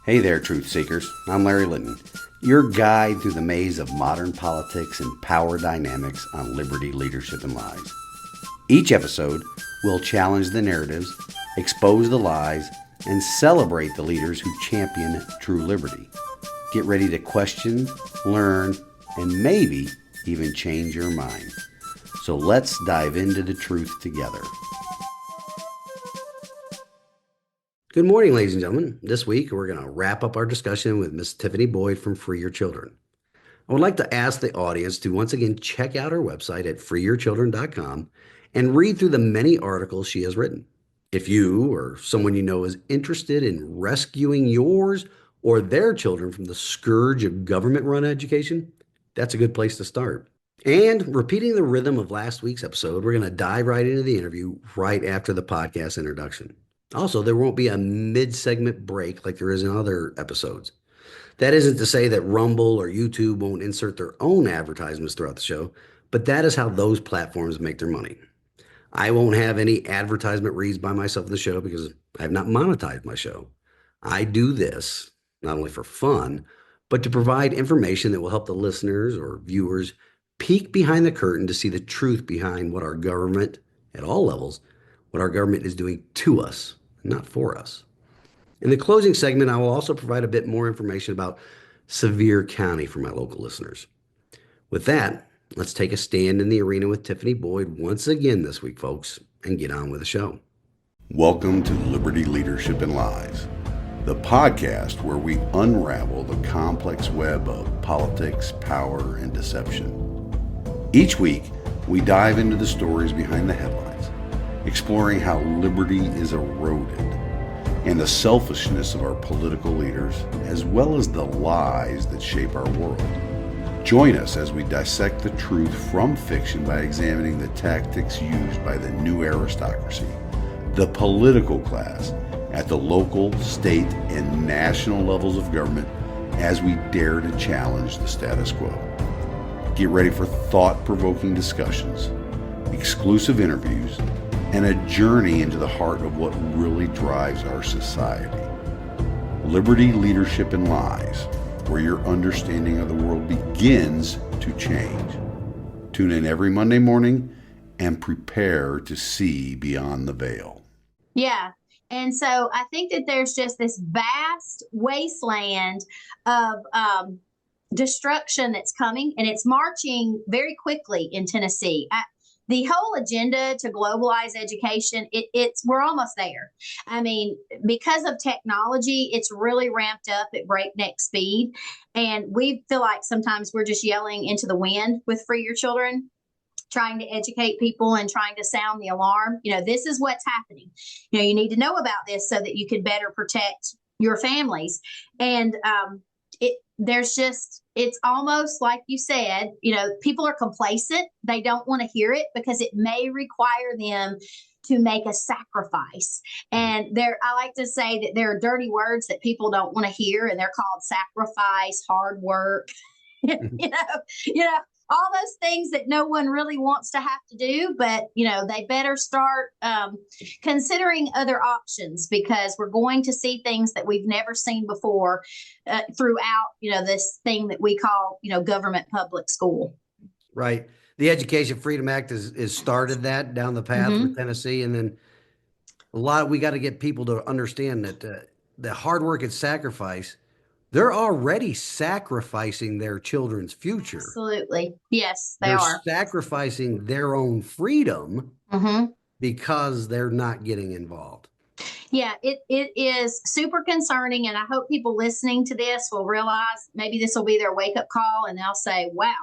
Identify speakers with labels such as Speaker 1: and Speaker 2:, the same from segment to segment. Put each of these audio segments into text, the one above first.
Speaker 1: Hey there, truth seekers. I'm Larry Litton, your guide through the maze of modern politics and power dynamics on liberty, leadership, and lies. Each episode will challenge the narratives, expose the lies, and celebrate the leaders who champion true liberty. Get ready to question, learn, and maybe even change your mind. So let's dive into the truth together. Good morning, ladies and gentlemen. This week, we're going to wrap up our discussion with Miss Tiffany Boyd from Free Your Children. I would like to ask the audience to once again check out our website at freeyourchildren.com and read through the many articles she has written. If you or someone you know is interested in rescuing yours or their children from the scourge of government-run education, that's a good place to start. And repeating the rhythm of last week's episode, we're going to dive right into the interview right after the podcast introduction. Also, there won't be a mid-segment break like there is in other episodes. That isn't to say that Rumble or YouTube won't insert their own advertisements throughout the show, but that is how those platforms make their money. I won't have any advertisement reads by myself in the show because I have not monetized my show. I do this not only for fun, but to provide information that will help the listeners or viewers peek behind the curtain to see the truth behind what our government, at all levels, what our government is doing to us, not for us. In the closing segment, I will also provide a bit more information about Sevier County for my local listeners. With that, let's take a stand in the arena with Tiffany Boyd once again this week, folks, and get on with the show. Welcome to Liberty, Leadership, and Lies, the podcast where we unravel the complex web of politics, power, and deception. Each week, we dive into the stories behind the headlines, exploring how liberty is eroded and the selfishness of our political leaders, as well as the lies that shape our world. Join us as we dissect the truth from fiction by examining the tactics used by the new aristocracy, the political class, at the local, state, and national levels of government as we dare to challenge the status quo. Get ready for thought-provoking discussions, exclusive interviews, and a journey into the heart of what really drives our society. Liberty, Leadership, and Lies, where your understanding of the world begins to change. Tune in every Monday morning and prepare to see beyond the veil.
Speaker 2: Yeah. And so I think that there's just this vast wasteland of destruction that's coming, and it's marching very quickly in Tennessee. The whole agenda to globalize education, we're almost there. I mean, because of technology, it's really ramped up at breakneck speed. And we feel like sometimes we're just yelling into the wind with Free Your Children, trying to educate people and trying to sound the alarm. This is what's happening. You need to know about this so that you can better protect your families. And it's almost like you said, people are complacent. They don't want to hear it because it may require them to make a sacrifice. And I like to say that there are dirty words that people don't want to hear, and they're called sacrifice, hard work, all those things that no one really wants to have to do, but they better start considering other options, because we're going to see things that we've never seen before throughout this thing that we call government public school.
Speaker 1: Right. The Education Freedom Act is started that down the path for Tennessee, and then we got to get people to understand that the hard work and sacrifice. They're already sacrificing their children's future.
Speaker 2: Absolutely. Yes, they're
Speaker 1: sacrificing their own freedom because they're not getting involved.
Speaker 2: Yeah, it is super concerning. And I hope people listening to this will realize maybe this will be their wake-up call, and they'll say, wow,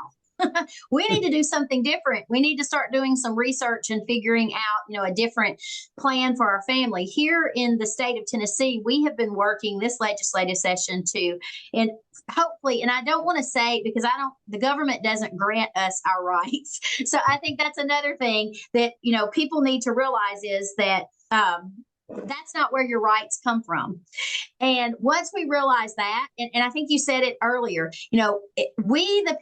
Speaker 2: we need to do something different. We need to start doing some research and figuring out, a different plan for our family. Here in the state of Tennessee, we have been working this legislative session and hopefully, and I don't want to say, because the government doesn't grant us our rights. So I think that's another thing that, people need to realize is that That's not where your rights come from. And once we realize that, and I think you said it earlier, we the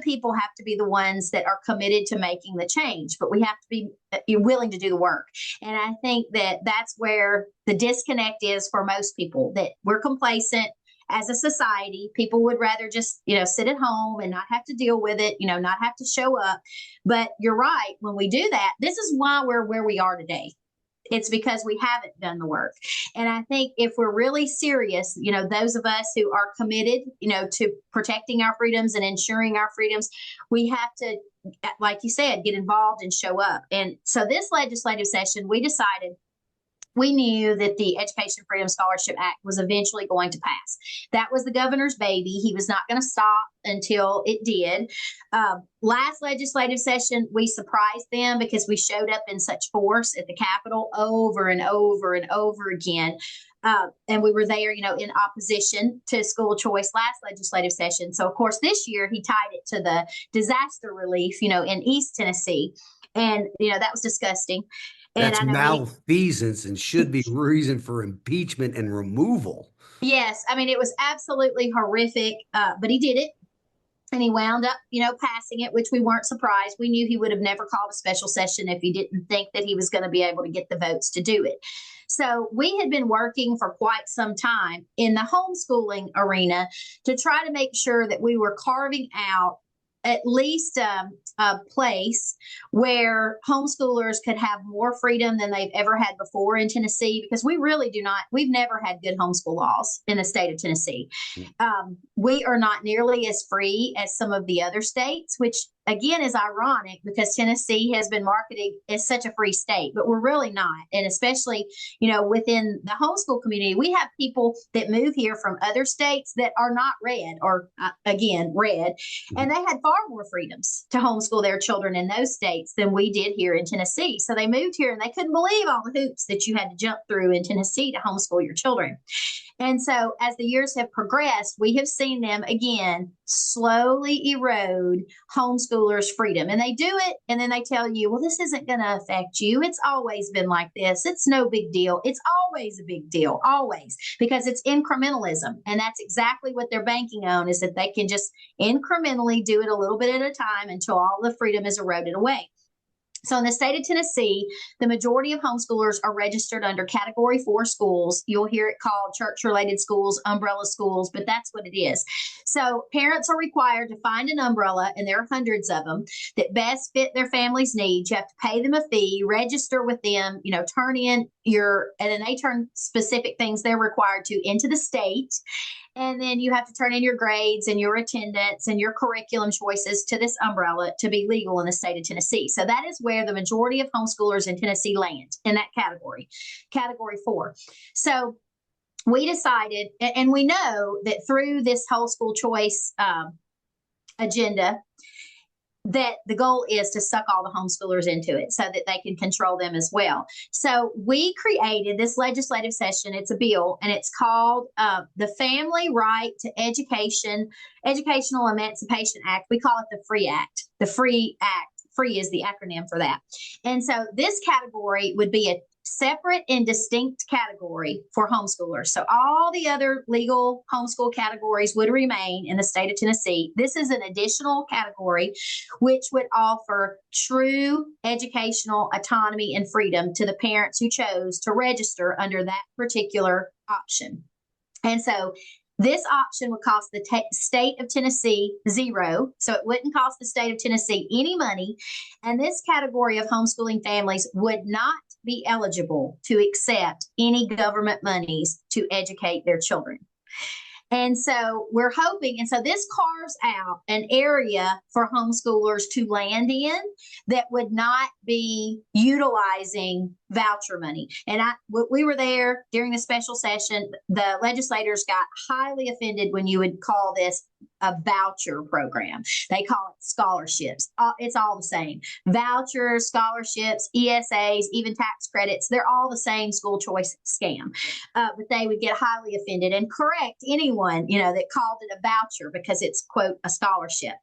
Speaker 2: people have to be the ones that are committed to making the change, but we have to be willing to do the work. And I think that that's where the disconnect is for most people, that we're complacent as a society. People would rather just, sit at home and not have to deal with it, not have to show up. But you're right. When we do that, this is why we're where we are today. It's because we haven't done the work. And I think if we're really serious, those of us who are committed, to protecting our freedoms and ensuring our freedoms, we have to, like you said, get involved and show up. And so this legislative session, we knew that the Education Freedom Scholarship Act was eventually going to pass. That was the governor's baby. He was not going to stop until it did. Last legislative session, we surprised them because we showed up in such force at the Capitol over and over and over again. And we were there, in opposition to school choice last legislative session. So, of course, this year he tied it to the disaster relief, in East Tennessee. And, that was disgusting.
Speaker 1: That's malfeasance and should be reason for impeachment and removal.
Speaker 2: Yes. I mean, it was absolutely horrific, but he did it. And he wound up, passing it, which we weren't surprised. We knew he would have never called a special session if he didn't think that he was going to be able to get the votes to do it. So we had been working for quite some time in the homeschooling arena to try to make sure that we were carving out at least a place where homeschoolers could have more freedom than they've ever had before in Tennessee, because we've never had good homeschool laws in the state of Tennessee. We are not nearly as free as some of the other states, which again is ironic because Tennessee has been marketed as such a free state, but we're really not. And especially, within the homeschool community, we have people that move here from other states that are not red or red, and they had far more freedoms to homeschool their children in those states than we did here in Tennessee. So they moved here and they couldn't believe all the hoops that you had to jump through in Tennessee to homeschool your children. And so as the years have progressed, we have seen them again slowly erode homeschoolers' freedom. And they do it, and then they tell you, well, this isn't going to affect you. It's always been like this. It's no big deal. It's always a big deal, always, because it's incrementalism. And that's exactly what they're banking on, is that they can just incrementally do it a little bit at a time until all the freedom is eroded away. So in the state of Tennessee, the majority of homeschoolers are registered under Category 4 schools. You'll hear it called church-related schools, umbrella schools, but that's what it is. So parents are required to find an umbrella, and there are hundreds of them, that best fit their family's needs. You have to pay them a fee, register with them, turn in and then they turn specific things they're required to into the state. And then you have to turn in your grades and your attendance and your curriculum choices to this umbrella to be legal in the state of Tennessee. So that is where the majority of homeschoolers in Tennessee land, in that category, Category 4. So we decided, and we know that through this whole school choice agenda, that the goal is to suck all the homeschoolers into it so that they can control them as well. So we created this legislative session. It's a bill, and it's called the Family Right to Educational Emancipation Act. We call it the FREE Act. The FREE Act. FREE is the acronym for that. And so this category would be a separate and distinct category for homeschoolers. So all the other legal homeschool categories would remain in the state of Tennessee. This is an additional category which would offer true educational autonomy and freedom to the parents who chose to register under that particular option. And so this option would cost the state of Tennessee $0, so it wouldn't cost the state of Tennessee any money, and this category of homeschooling families would not be eligible to accept any government monies to educate their children. And so we're hoping, and so this carves out an area for homeschoolers to land in that would not be utilizing voucher money. And we were there during the special session. The legislators got highly offended when you would call this a voucher program. They call it scholarships. It's all the same. Vouchers, scholarships, ESAs, even tax credits, they're all the same school choice scam. But they would get highly offended and correct anyone, that called it a voucher because it's, quote, a scholarship.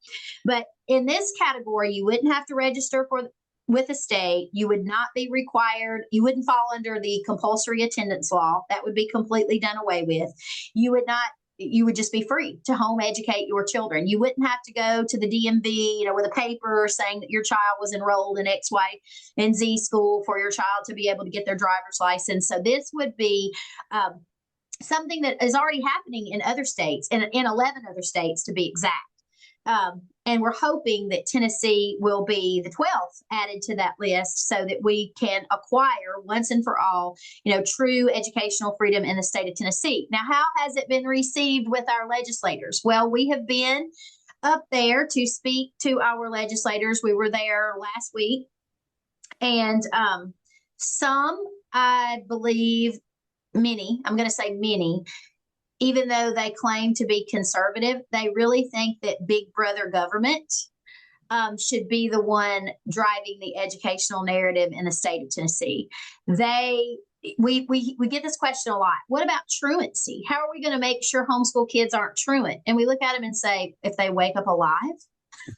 Speaker 2: But in this category, you wouldn't have to register with the state. You would not be required. You wouldn't fall under the compulsory attendance law. That would be completely done away with. You would not. You would just be free to home educate your children. You wouldn't have to go to the DMV, with a paper saying that your child was enrolled in X, Y, and Z school for your child to be able to get their driver's license. So this would be something that is already happening in other states, in 11 other states to be exact. And we're hoping that Tennessee will be the 12th added to that list so that we can acquire once and for all, true educational freedom in the state of Tennessee. Now, how has it been received with our legislators? Well, we have been up there to speak to our legislators. We were there last week, and some, I believe, many, I'm going to say many, even though they claim to be conservative, they really think that big brother government should be the one driving the educational narrative in the state of Tennessee. We get this question a lot. What about truancy? How are we going to make sure homeschool kids aren't truant? And we look at them and say, if they wake up alive,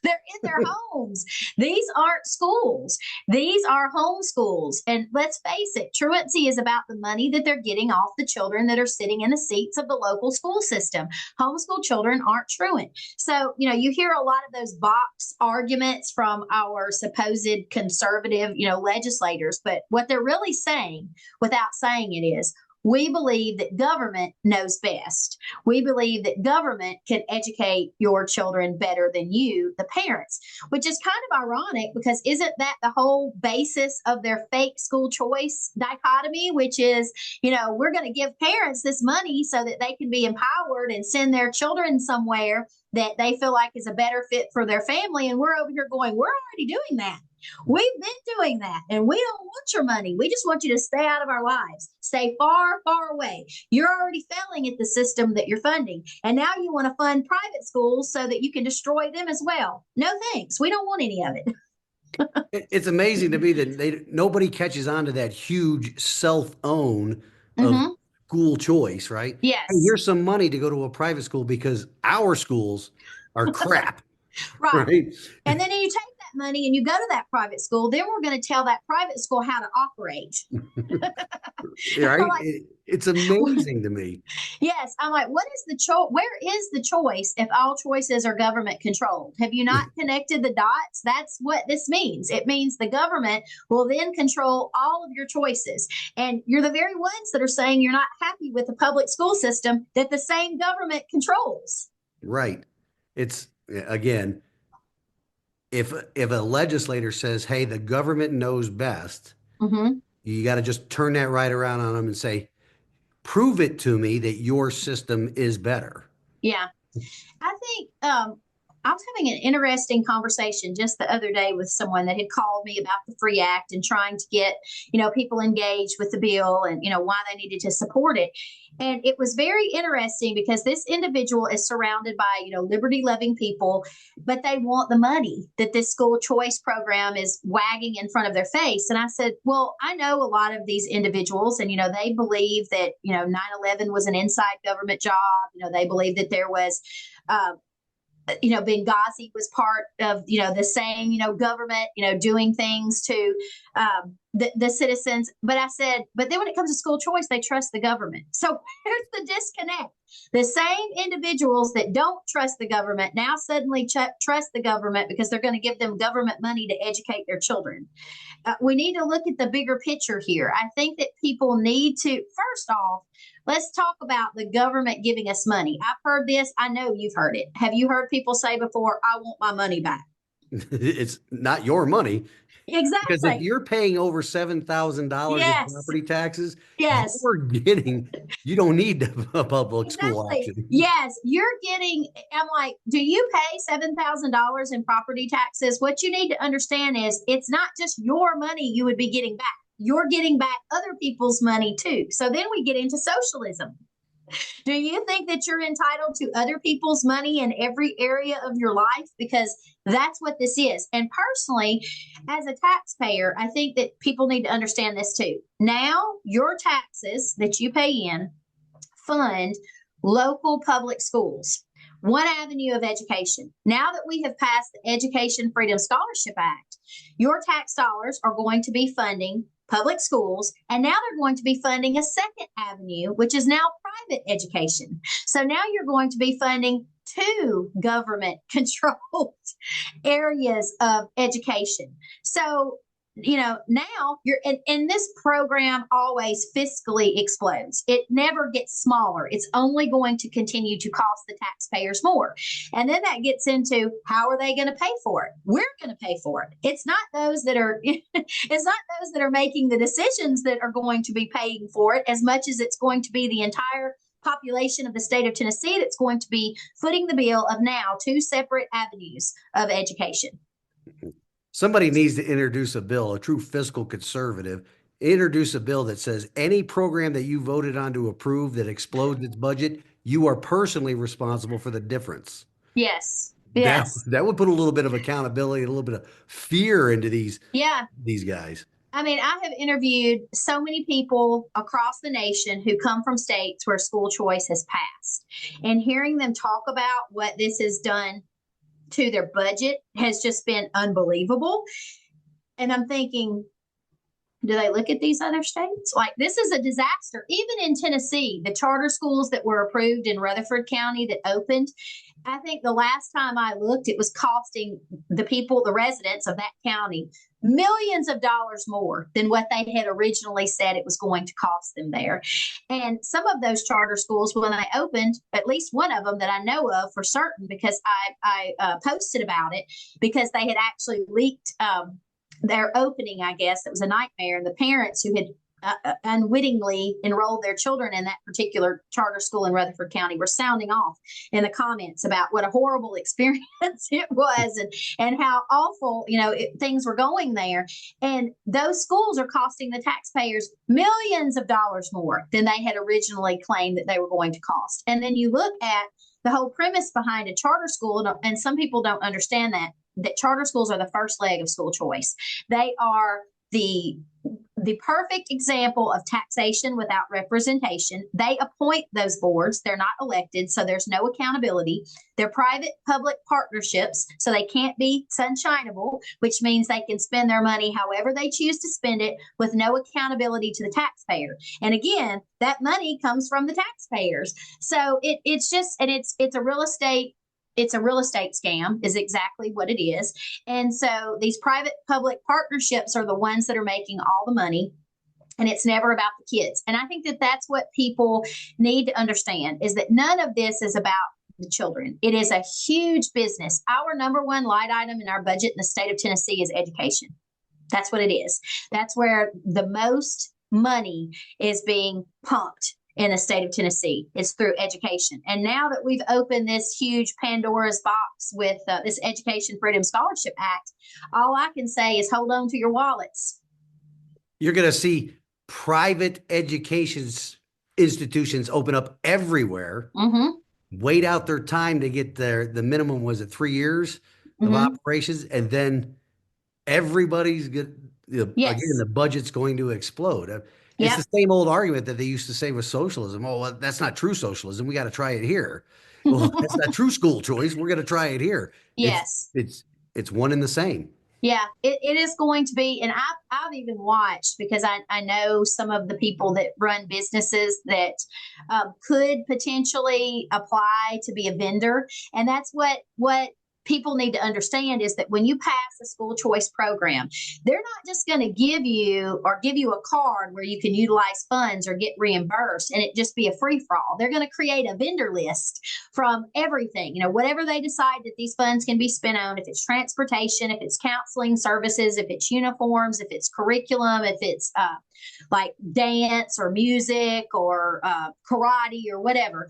Speaker 2: they're in their homes. These aren't schools. These are homeschools. And let's face it, truancy is about the money that they're getting off the children that are sitting in the seats of the local school system. Homeschool children aren't truant. So, you hear a lot of those box arguments from our supposed conservative, legislators. But what they're really saying, without saying it, is, we believe that government knows best. We believe that government can educate your children better than you, the parents, which is kind of ironic because isn't that the whole basis of their fake school choice dichotomy, which is, we're going to give parents this money so that they can be empowered and send their children somewhere that they feel like is a better fit for their family. And we're over here going, we're already doing that. We've been doing that, and we don't want your money. We just want you to stay out of our lives. Stay far, far away. You're already failing at the system that you're funding, and now you want to fund private schools so that you can destroy them as well. No thanks. We don't want any of it.
Speaker 1: It's amazing to me that nobody catches on to that huge self-own of school choice, right?
Speaker 2: Yes.
Speaker 1: Hey, here's some money to go to a private school because our schools are crap.
Speaker 2: Right. And then you take that money and you go to that private school, then we're going to tell that private school how to operate.
Speaker 1: Right? Like, it's amazing to me.
Speaker 2: Yes. I'm like, what is the choice? Where is the choice if all choices are government controlled? Have you not connected the dots? That's what this means. It means the government will then control all of your choices. And you're the very ones that are saying you're not happy with the public school system that the same government controls.
Speaker 1: Right. It's, again, if a legislator says, hey, the government knows best, you got to just turn that right around on them and say, prove it to me that your system is better.
Speaker 2: Yeah. I think I was having an interesting conversation just the other day with someone that had called me about the FREE Act and trying to get, people engaged with the bill and, why they needed to support it. And it was very interesting because this individual is surrounded by, liberty-loving people, but they want the money that this school choice program is wagging in front of their face. And I said, well, I know a lot of these individuals and, they believe that, 9/11 was an inside government job. They believe that there was, Benghazi was part of, the same, government, doing things to the citizens. But I said, but then when it comes to school choice, they trust the government. So here's the disconnect. The same individuals that don't trust the government now suddenly trust the government because they're going to give them government money to educate their children. We need to look at the bigger picture here. I think that people need to, first off, let's talk about the government giving us money. I've heard this. I know you've heard it. Have you heard people say before, I want my money back?
Speaker 1: It's not your money.
Speaker 2: Exactly.
Speaker 1: Because if you're paying over $7,000 in property taxes, you don't need a public school option.
Speaker 2: Yes, you're getting, I'm like, do you pay $7,000 in property taxes? What you need to understand is it's not just your money you would be getting back. You're getting back other people's money too. So then we get into socialism. Do you think that you're entitled to other people's money in every area of your life? Because that's what this is. And personally, as a taxpayer, I think that people need to understand this too. Now, your taxes that you pay in fund local public schools. one avenue of education. Now that we have passed the Education Freedom Scholarship Act, your tax dollars are going to be funding public schools, and now they're going to be funding a second avenue, which is now private education. So now you're going to be funding two government controlled areas of education. So now you're and this program always fiscally explodes. It never gets smaller. It's only going to continue to cost the taxpayers more. And then that gets into, how are they going to pay for it? We're going to pay for it. It's not those that are making the decisions that are going to be paying for it, as much as it's going to be the entire population of the state of Tennessee that's going to be footing the bill of now two separate avenues of education.
Speaker 1: Somebody needs to introduce a bill, a true fiscal conservative, introduce a bill that says any program that you voted on to approve that explodes its budget, you are personally responsible for the difference.
Speaker 2: Yes. Yes.
Speaker 1: That would put a little bit of accountability, a little bit of fear into these guys.
Speaker 2: I mean, I have interviewed so many people across the nation who come from states where school choice has passed, and hearing them talk about what this has done to their budget has just been unbelievable. And I'm thinking, do they look at these other states? Like, this is a disaster. Even in Tennessee, the charter schools that were approved in Rutherford County that opened, I think the last time I looked, it was costing the residents of that county, millions of dollars more than what they had originally said it was going to cost them there. And some of those charter schools, when they opened, at least one of them that I know of for certain, because I posted about it, because they had actually leaked their opening, I guess. It was a nightmare. And the parents who had unwittingly enrolled their children in that particular charter school in Rutherford County were sounding off in the comments about what a horrible experience it was, and how awful, things were going there. And those schools are costing the taxpayers millions of dollars more than they had originally claimed that they were going to cost. And then you look at the whole premise behind a charter school, and some people don't understand that charter schools are the first leg of school choice. They are the perfect example of taxation without representation. They appoint those boards. They're not elected, so there's no accountability. They're private-public partnerships, so they can't be sunshineable, which means they can spend their money however they choose to spend it with no accountability to the taxpayer. And again, that money comes from the taxpayers. So it's a real estate. It's a real estate scam is exactly what it is. And so these private-public partnerships are the ones that are making all the money, and it's never about the kids. And I think that that's what people need to understand, is that none of this is about the children. It is a huge business. Our number one line item in our budget in the state of Tennessee is education. That's what it is. That's where the most money is being pumped in the state of Tennessee. It's through education. And now that we've opened this huge Pandora's box with this Education Freedom Scholarship Act, all I can say is hold on to your wallets.
Speaker 1: You're going to see private education institutions open up everywhere, wait out their time to get the minimum, was it 3 years of operations? And then everybody's good. Again, the budget's going to explode. It's the same old argument that they used to say with socialism. Oh, well, that's not true socialism. We got to try it here. Well, that's not true school choice. We're going to try it here.
Speaker 2: Yes.
Speaker 1: It's one and the same.
Speaker 2: Yeah, it is going to be. And I've even watched, because I know some of the people that run businesses that could potentially apply to be a vendor. And that's what people need to understand, is that when you pass a school choice program, they're not just going to give you a card where you can utilize funds or get reimbursed and it just be a free-for-all. They're going to create a vendor list from everything, whatever they decide that these funds can be spent on, if it's transportation, if it's counseling services, if it's uniforms, if it's curriculum, if it's like dance or music or karate or whatever.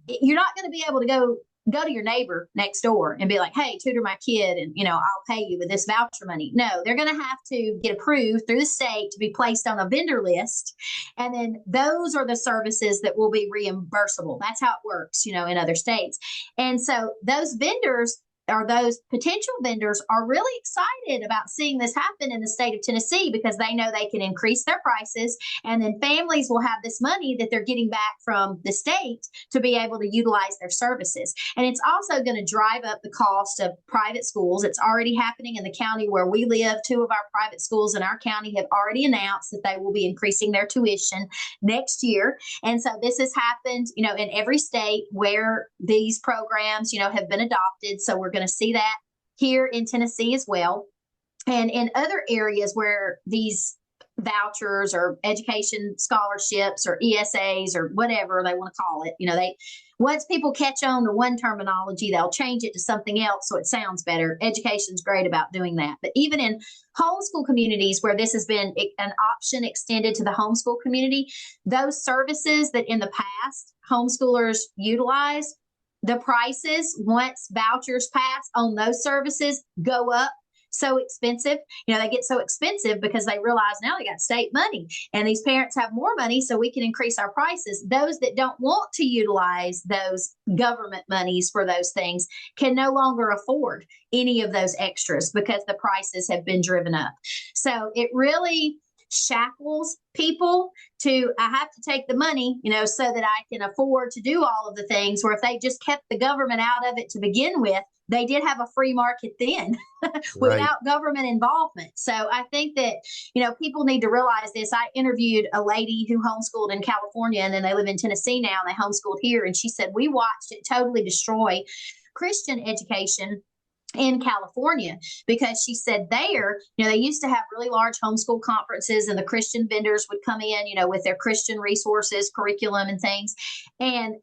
Speaker 2: You're not going to be able to go to your neighbor next door and be like, hey, tutor my kid, and I'll pay you with this voucher money. No, they're going to have to get approved through the state to be placed on a vendor list, and then those are the services that will be reimbursable. That's how it works, in other states. And so those vendors or those potential vendors are really excited about seeing this happen in the state of Tennessee because they know they can increase their prices, and then families will have this money that they're getting back from the state to be able to utilize their services. And it's also going to drive up the cost of private schools. It's already happening in the county where we live. Two of our private schools in our county have already announced that they will be increasing their tuition next year. And so this has happened, in every state where these programs, have been adopted. So we're going to see that here in Tennessee as well. And in other areas where these vouchers or education scholarships or ESAs or whatever they want to call it, once people catch on to one terminology, they'll change it to something else so it sounds better. Education's great about doing that. But even in homeschool communities where this has been an option extended to the homeschool community, those services that in the past homeschoolers utilized, the prices, once vouchers pass on those services, go up so expensive. They get so expensive because they realize now they got state money and these parents have more money, so we can increase our prices. Those that don't want to utilize those government monies for those things can no longer afford any of those extras because the prices have been driven up. So it really shackles people to, I have to take the money, so that I can afford to do all of the things, where if they just kept the government out of it to begin with, they did have a free market then without government involvement. So I think that, people need to realize this. I interviewed a lady who homeschooled in California, and then they live in Tennessee now, and they homeschooled here. And she said, we watched it totally destroy Christian education in California, because she said there, they used to have really large homeschool conferences, and the Christian vendors would come in, with their Christian resources, curriculum and things. And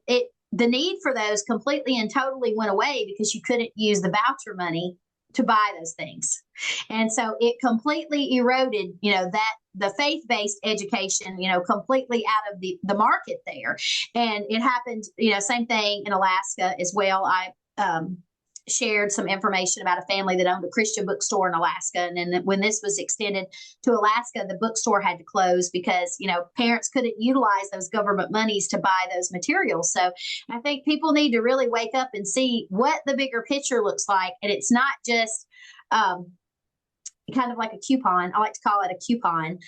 Speaker 2: the need for those completely and totally went away because you couldn't use the voucher money to buy those things. And so it completely eroded, that the faith-based education, completely out of the market there. And it happened, same thing in Alaska as well. I shared some information about a family that owned a Christian bookstore in Alaska. And then when this was extended to Alaska, the bookstore had to close because, parents couldn't utilize those government monies to buy those materials. So I think people need to really wake up and see what the bigger picture looks like. And it's not just, kind of like a coupon. I like to call it a coupon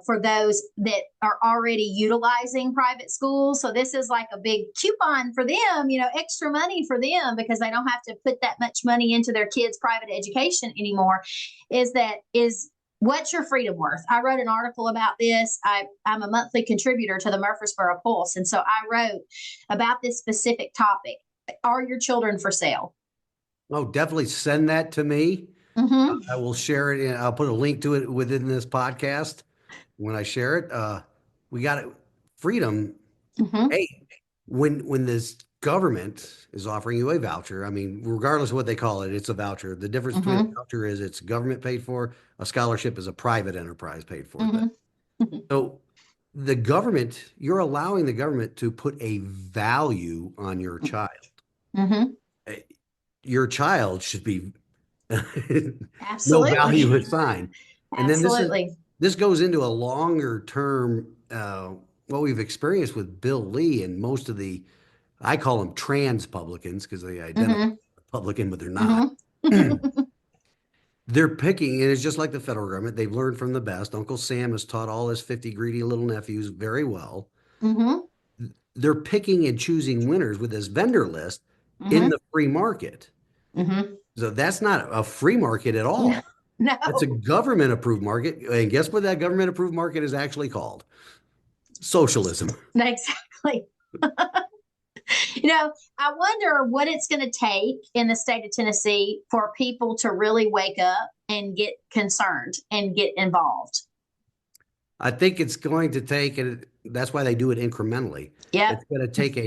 Speaker 2: for those that are already utilizing private schools. So this is like a big coupon for them, extra money for them, because they don't have to put that much money into their kids' private education anymore. Is what's your freedom worth? I wrote an article about this. I'm a monthly contributor to the Murfreesboro Pulse. And so I wrote about this specific topic. Are your children for sale?
Speaker 1: Oh, definitely send that to me.
Speaker 2: Mm-hmm.
Speaker 1: I will share it, and I'll put a link to it within this podcast when I share it. We got it. Freedom.
Speaker 2: Mm-hmm.
Speaker 1: Hey, when this government is offering you a voucher, I mean, regardless of what they call it, it's a voucher. The difference between a voucher is it's government paid for. A scholarship is a private enterprise paid for. So the government, you're allowing the government to put a value on your child. Your child should be no value assigned. And then this goes into a longer term, what we've experienced with Bill Lee and most of I call them trans publicans because they identify Republican, but they're not. They're picking, and it's just like the federal government. They've learned from the best. Uncle Sam has taught all his 50 greedy little nephews very well. They're picking and choosing winners with this vendor list in the free market. So that's not a free market at all.
Speaker 2: No.
Speaker 1: That's a government approved market. And guess what that government approved market is actually called? Socialism.
Speaker 2: Exactly. I wonder what it's going to take in the state of Tennessee for people to really wake up and get concerned and get involved.
Speaker 1: I think it's going to take, and that's why they do it incrementally.
Speaker 2: Yeah.
Speaker 1: It's going to take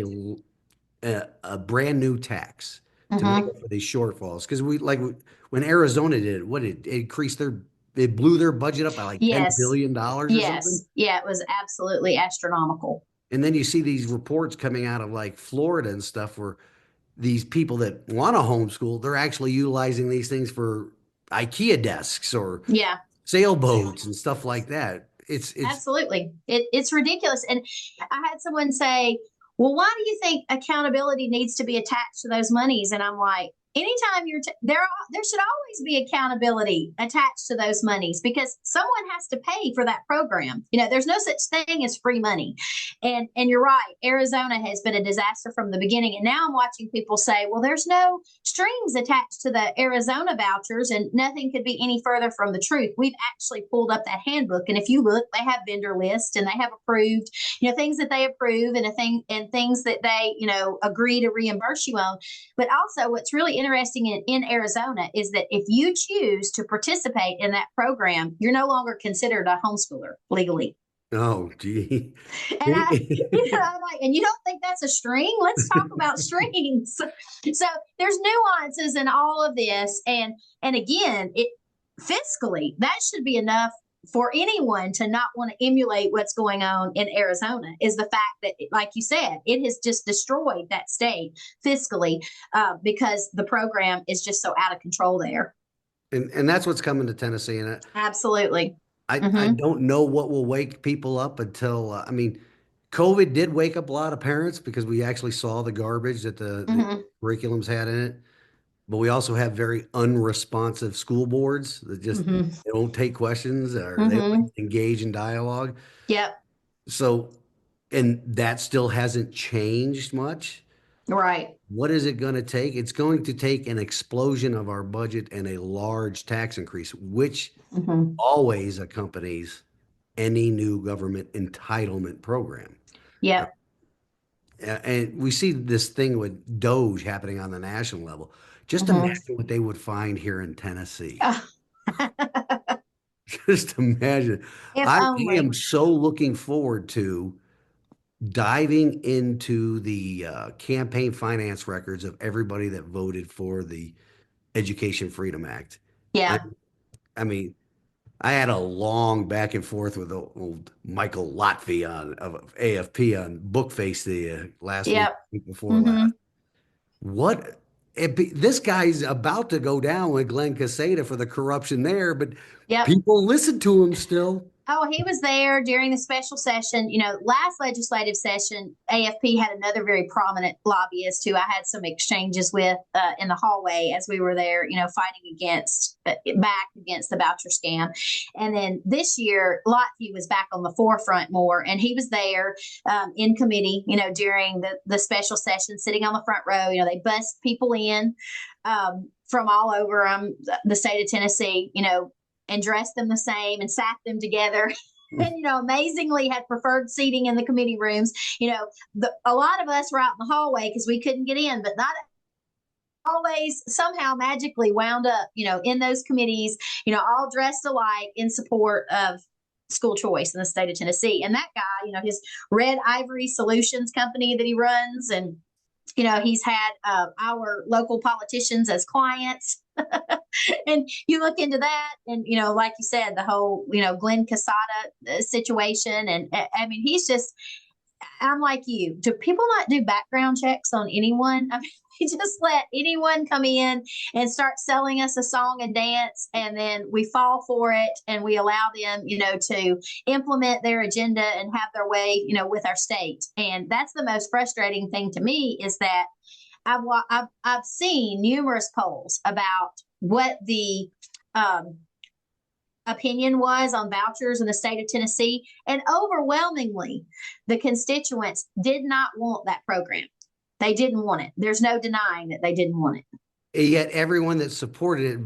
Speaker 1: a brand new tax to make up for these shortfalls. Because when Arizona did it, it increased it blew their budget up by like $10 billion or something.
Speaker 2: Yeah, it was absolutely astronomical.
Speaker 1: And then you see these reports coming out of like Florida and stuff where these people that want to homeschool, they're actually utilizing these things for IKEA desks or sailboats and stuff like that. It's
Speaker 2: absolutely. It's ridiculous. And I had someone say, well, why do you think accountability needs to be attached to those monies? And I'm like, anytime there should always be accountability attached to those monies because someone has to pay for that program. There's no such thing as free money. And you're right, Arizona has been a disaster from the beginning. And now I'm watching people say, well, there's no strings attached to the Arizona vouchers, and nothing could be any further from the truth. We've actually pulled up that handbook, and if you look, they have vendor lists and they have approved, things that they approve and things that they, agree to reimburse you on. But also, what's really interesting in Arizona is that if you choose to participate in that program, you're no longer considered a homeschooler legally.
Speaker 1: Oh, gee.
Speaker 2: And I'm like, and you don't think that's a string? Let's talk about strings. So there's nuances in all of this, and again, fiscally, that should be enough for anyone to not want to emulate what's going on in Arizona. Is the fact that, like you said, it has just destroyed that state fiscally because the program is just so out of control there.
Speaker 1: And that's what's coming to Tennessee, and
Speaker 2: Absolutely.
Speaker 1: I
Speaker 2: Mm-hmm.
Speaker 1: don't know what will wake people up until I mean, COVID did wake up a lot of parents because we actually saw the garbage that the
Speaker 2: Mm-hmm.
Speaker 1: curriculums had in it. But we also have very unresponsive school boards that just
Speaker 2: Mm-hmm.
Speaker 1: they don't take questions or they don't
Speaker 2: Mm-hmm.
Speaker 1: engage in dialogue.
Speaker 2: Yep.
Speaker 1: So, and that still hasn't changed much.
Speaker 2: Right.
Speaker 1: What is it going to take? It's going to take an explosion of our budget and a large tax increase, which
Speaker 2: Mm-hmm.
Speaker 1: always accompanies any new government entitlement program. Uh,
Speaker 2: Yep.
Speaker 1: and we see this thing with Doge happening on the national level. Just
Speaker 2: Mm-hmm.
Speaker 1: imagine what they would find here in Tennessee.
Speaker 2: Oh.
Speaker 1: Just imagine.
Speaker 2: If
Speaker 1: I am
Speaker 2: only.
Speaker 1: so looking forward to diving into the campaign finance records of everybody that voted for the Education Freedom Act. I,
Speaker 2: Yeah.
Speaker 1: I mean, I had a long back and forth with old Michael Lotfi of AFP on Bookface the last
Speaker 2: Yep.
Speaker 1: week before
Speaker 2: Mm-hmm.
Speaker 1: last. What this guy's about to go down with Glenn Casada for the corruption there, but
Speaker 2: Yep.
Speaker 1: people listen to him still.
Speaker 2: Oh, he was there during the special session. Last legislative session, AFP had another very prominent lobbyist who I had some exchanges with in the hallway as we were there, fighting back against the voucher scam. And then this year, Lotfi was back on the forefront more, and he was there in committee, during the special session, sitting on the front row. They bust people in from all over the state of Tennessee, and dressed them the same and sat them together. And amazingly had preferred seating in the committee rooms. A lot of us were out in the hallway because we couldn't get in, but not always somehow magically wound up, in those committees, all dressed alike in support of school choice in the state of Tennessee. And that guy, his Red Ivory Solutions company that he runs, and he's had our local politicians as clients. And you look into that, and like you said, the whole Glenn Casada situation, and I mean, I'm like you. Do people not do background checks on anyone? I mean, they just let anyone come in and start selling us a song and dance, and then we fall for it, and we allow them, to implement their agenda and have their way, with our state. And that's the most frustrating thing to me is that I've seen numerous polls about what the opinion was on vouchers in the state of Tennessee, and overwhelmingly, the constituents did not want that program. They didn't want it. There's no denying that they didn't want it.
Speaker 1: And yet everyone that supported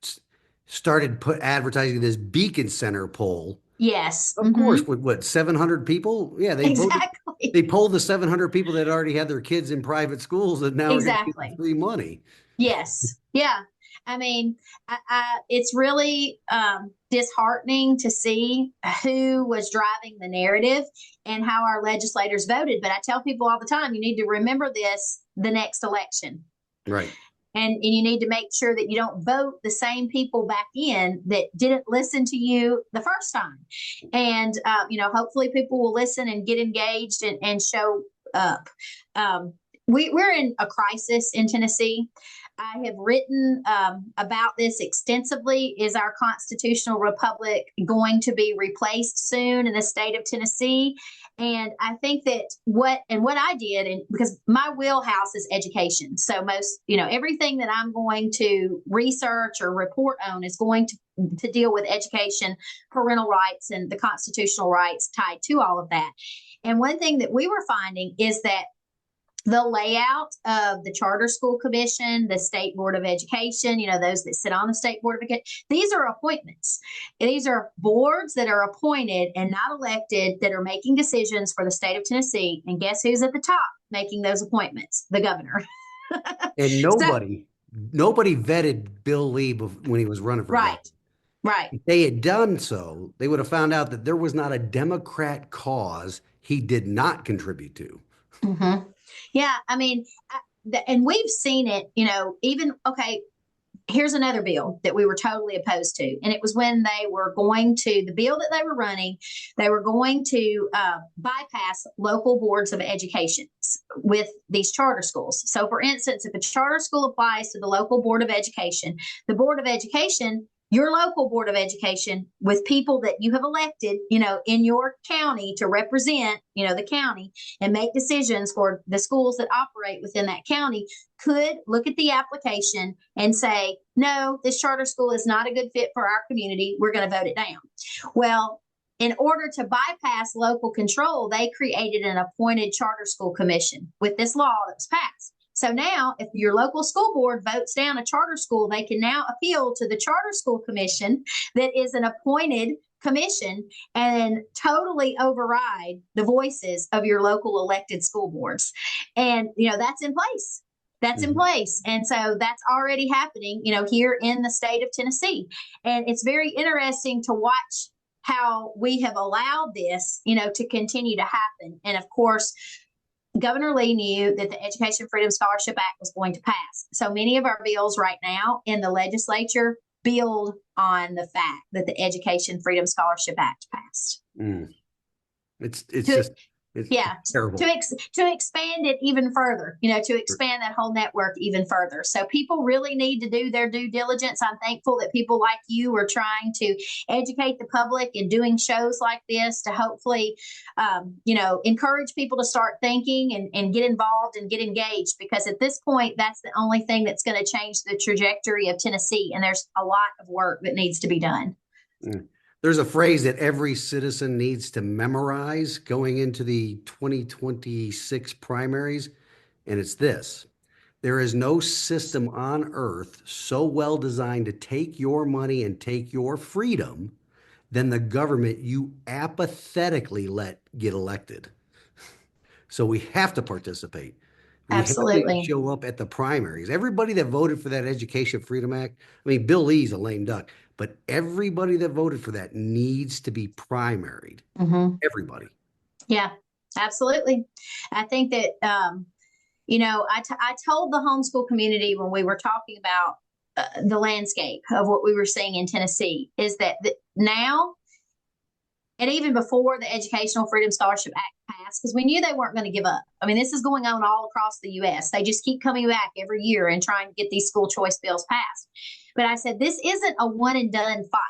Speaker 1: it started advertising this Beacon Center poll.
Speaker 2: Yes.
Speaker 1: Of course, with what, 700 people? Yeah,
Speaker 2: exactly.
Speaker 1: They polled the 700 people that already had their kids in private schools that now are getting free money.
Speaker 2: Yes. Yeah. I mean, it's really disheartening to see who was driving the narrative and how our legislators voted. But I tell people all the time, you need to remember this the next election.
Speaker 1: Right.
Speaker 2: And you need to make sure that you don't vote the same people back in that didn't listen to you the first time. And, hopefully people will listen and get engaged and show up. we're in a crisis in Tennessee. I have written about this extensively. Is our constitutional republic going to be replaced soon in the state of Tennessee? And I think that what I did, and because my wheelhouse is education, so most, everything that I'm going to research or report on is going to deal with education, parental rights, and the constitutional rights tied to all of that. And one thing that we were finding is that the layout of the Charter School Commission, the State Board of Education, those that sit on the State Board of Education, these are appointments. These are boards that are appointed and not elected that are making decisions for the state of Tennessee. And guess who's at the top making those appointments? The governor.
Speaker 1: And nobody vetted Bill Lee when he was running for governor.
Speaker 2: Right.
Speaker 1: If they had done so, they would have found out that there was not a Democrat cause he did not contribute to.
Speaker 2: Mm-hmm. Yeah, I mean, and we've seen it, here's another bill that we were totally opposed to. And it was when they were the bill that they were running, they were going to bypass local boards of education with these charter schools. So, for instance, if a charter school applies to the local board of education, the board of education, your local board of education with people that you have elected, in your county to represent, the county and make decisions for the schools that operate within that county, could look at the application and say, no, this charter school is not a good fit for our community. We're going to vote it down. Well, in order to bypass local control, they created an appointed charter school commission with this law that was passed. So now, if your local school board votes down a charter school, they can now appeal to the Charter School Commission that is an appointed commission and totally override the voices of your local elected school boards. And, that's in place. That's in place. And so that's already happening, here in the state of Tennessee. And it's very interesting to watch how we have allowed this, to continue to happen. And of course, Governor Lee knew that the Education Freedom Scholarship Act was going to pass. So many of our bills right now in the legislature build on the fact that the Education Freedom Scholarship Act passed.
Speaker 1: It's just terrible.
Speaker 2: To expand it even further, to expand that whole network even further. So people really need to do their due diligence. I'm thankful that people like you are trying to educate the public and doing shows like this to hopefully, encourage people to start thinking and get involved and get engaged, because at this point, that's the only thing that's going to change the trajectory of Tennessee. And there's a lot of work that needs to be done.
Speaker 1: There's a phrase that every citizen needs to memorize going into the 2026 primaries, and it's this: there is no system on earth so well designed to take your money and take your freedom than the government you apathetically let get elected. So we have to participate. We
Speaker 2: Absolutely.
Speaker 1: have to show up at the primaries. Everybody that voted for that Education Freedom Act, I mean, Bill Lee's a lame duck, but everybody that voted for that needs to be primaried. Everybody.
Speaker 2: Yeah, absolutely. I think that, I told the homeschool community when we were talking about the landscape of what we were seeing in Tennessee is that now, and even before the Educational Freedom Scholarship Act passed, because we knew they weren't going to give up. I mean, this is going on all across the U.S. They just keep coming back every year and trying to get these school choice bills passed. But I said, this isn't a one and done fight.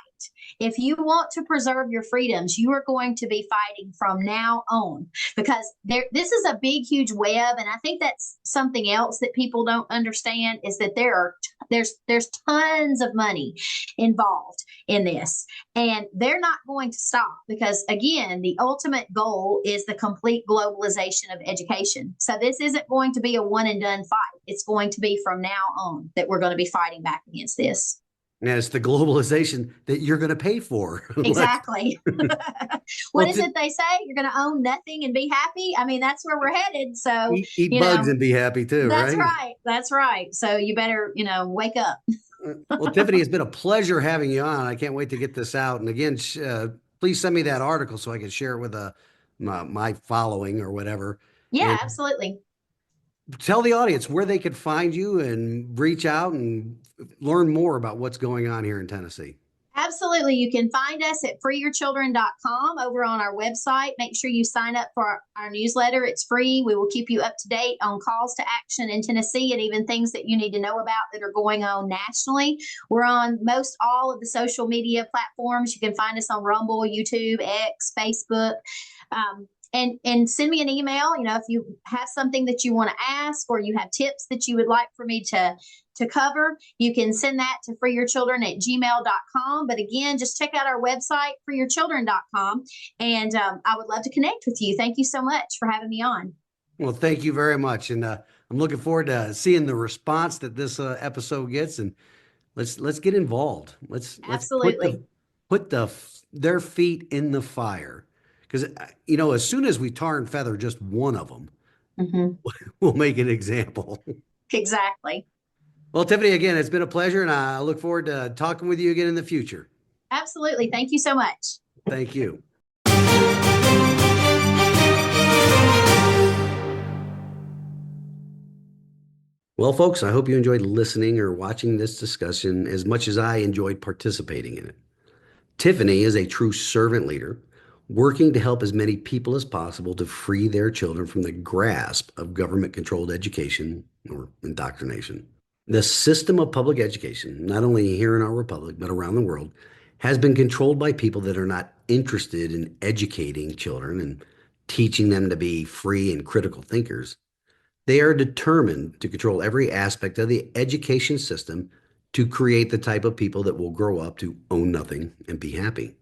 Speaker 2: If you want to preserve your freedoms, you are going to be fighting from now on, because this is a big, huge web. And I think that's something else that people don't understand is that there's tons of money involved in this, and they're not going to stop, because again, the ultimate goal is the complete globalization of education. So this isn't going to be a one and done fight. It's going to be from now on that we're going to be fighting back against this.
Speaker 1: And it's the globalization that you're going to pay for.
Speaker 2: Exactly. What is it they say? You're going to own nothing and be happy. I mean, that's where we're headed. So
Speaker 1: eat bugs and be happy too,
Speaker 2: that's
Speaker 1: right?
Speaker 2: right. That's right. So you better, wake up.
Speaker 1: Well, Tiffany, it's been a pleasure having you on. I can't wait to get this out. And again, please send me that article so I can share it with my following or whatever.
Speaker 2: Yeah,
Speaker 1: and
Speaker 2: absolutely.
Speaker 1: Tell the audience where they could find you and reach out and learn more about what's going on here in Tennessee.
Speaker 2: Absolutely. You can find us at freeyourchildren.com over on our website. Make sure you sign up for our newsletter. It's free. We will keep you up to date on calls to action in Tennessee and even things that you need to know about that are going on nationally. We're on most all of the social media platforms. You can find us on Rumble, YouTube, X, Facebook. And send me an email. If you have something that you want to ask or you have tips that you would like for me to cover, you can send that to freeyourchildren@gmail.com. But again, just check out our website, freeyourchildren.com. And I would love to connect with you. Thank you so much for having me on.
Speaker 1: Well, thank you very much. And I'm looking forward to seeing the response that this episode gets. And let's get involved. Let's
Speaker 2: Absolutely.
Speaker 1: put their feet in the fire. Because, as soon as we tar and feather just one of them,
Speaker 2: Mhm.
Speaker 1: we'll make an example.
Speaker 2: Exactly.
Speaker 1: Well, Tiffany, again, it's been a pleasure, and I look forward to talking with you again in the future.
Speaker 2: Absolutely. Thank you so much.
Speaker 1: Thank you. Well, folks, I hope you enjoyed listening or watching this discussion as much as I enjoyed participating in it. Tiffany is a true servant leader, working to help as many people as possible to free their children from the grasp of government-controlled education or indoctrination. The system of public education, not only here in our republic, but around the world, has been controlled by people that are not interested in educating children and teaching them to be free and critical thinkers. They are determined to control every aspect of the education system to create the type of people that will grow up to own nothing and be happy.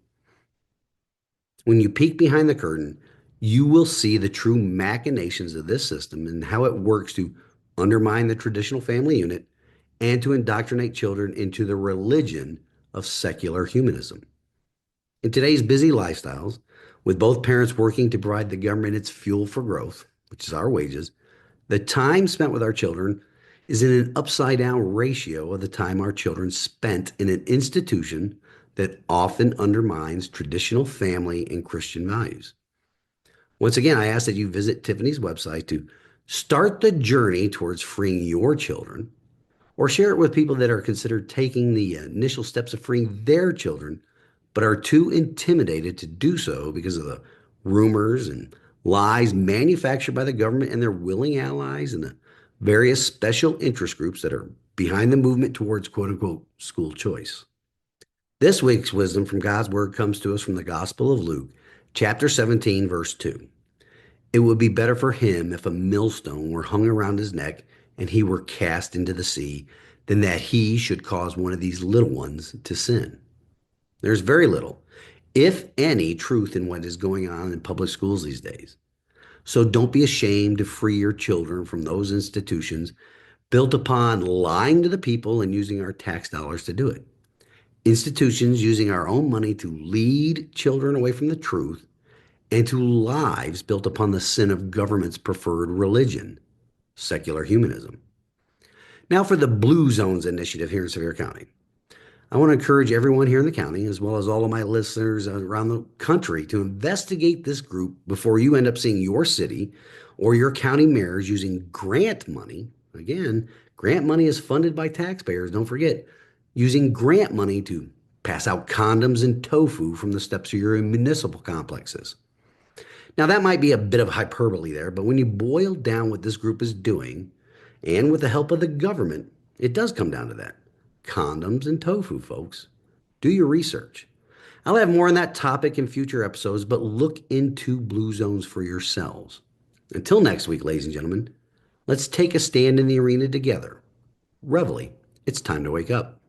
Speaker 1: When you peek behind the curtain, you will see the true machinations of this system and how it works to undermine the traditional family unit and to indoctrinate children into the religion of secular humanism. In today's busy lifestyles, with both parents working to provide the government its fuel for growth, which is our wages, the time spent with our children is in an upside down ratio of the time our children spent in an institution that often undermines traditional family and Christian values. Once again, I ask that you visit Tiffany's website to start the journey towards freeing your children, or share it with people that are considered taking the initial steps of freeing their children, but are too intimidated to do so because of the rumors and lies manufactured by the government and their willing allies and the various special interest groups that are behind the movement towards quote unquote school choice. This week's wisdom from God's word comes to us from the Gospel of Luke, chapter 17, verse 2. It would be better for him if a millstone were hung around his neck and he were cast into the sea than that he should cause one of these little ones to sin. There's very little, if any, truth in what is going on in public schools these days. So don't be ashamed to free your children from those institutions built upon lying to the people and using our tax dollars to do it. Institutions using our own money to lead children away from the truth and to lives built upon the sin of government's preferred religion, secular humanism. Now for the Blue Zones Initiative here in Sevier County. I want to encourage everyone here in the county, as well as all of my listeners around the country, to investigate this group before you end up seeing your city or your county mayors using grant money. Again, grant money is funded by taxpayers, don't forget, using grant money to pass out condoms and tofu from the steps of your municipal complexes. Now, that might be a bit of hyperbole there, but when you boil down what this group is doing, and with the help of the government, it does come down to that. Condoms and tofu, folks. Do your research. I'll have more on that topic in future episodes, but look into blue zones for yourselves. Until next week, ladies and gentlemen, let's take a stand in the arena together. Reveille, it's time to wake up.